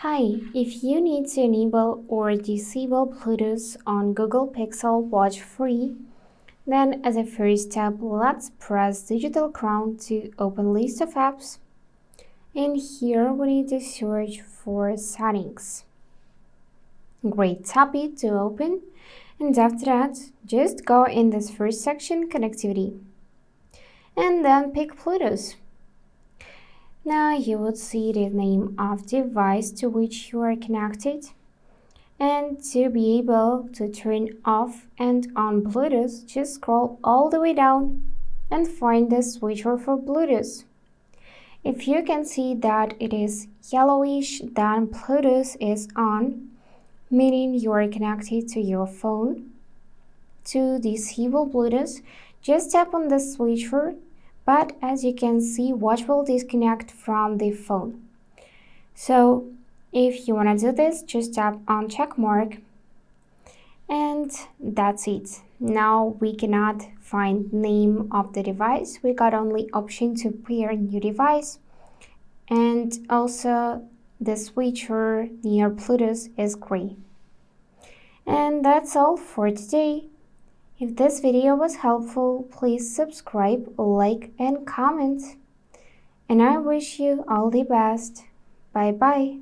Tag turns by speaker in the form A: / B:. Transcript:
A: Hi, if you need to enable or disable Bluetooth on Google Pixel Watch Free, then as a first step, let's press Digital Crown to open list of apps. And here we need to search for settings. Great, tap it to open. And after that, just go in this first section, connectivity. And then pick Bluetooth. Now you would see the name of device to which you are connected. And to be able to turn off and on Bluetooth, just scroll all the way down and find the switcher for Bluetooth. If you can see that it is yellowish, then Bluetooth is on, meaning you are connected to your phone. To disable Bluetooth, just tap on the switcher, but as you can see, watch will disconnect from the phone. So if you want to do this, just tap on check mark. And that's it. Now we cannot find name of the device. We got only option to pair new device. And also the switcher near Bluetooth is gray. And that's all for today. If this video was helpful, please subscribe, like, and comment. And I wish you all the best. Bye bye.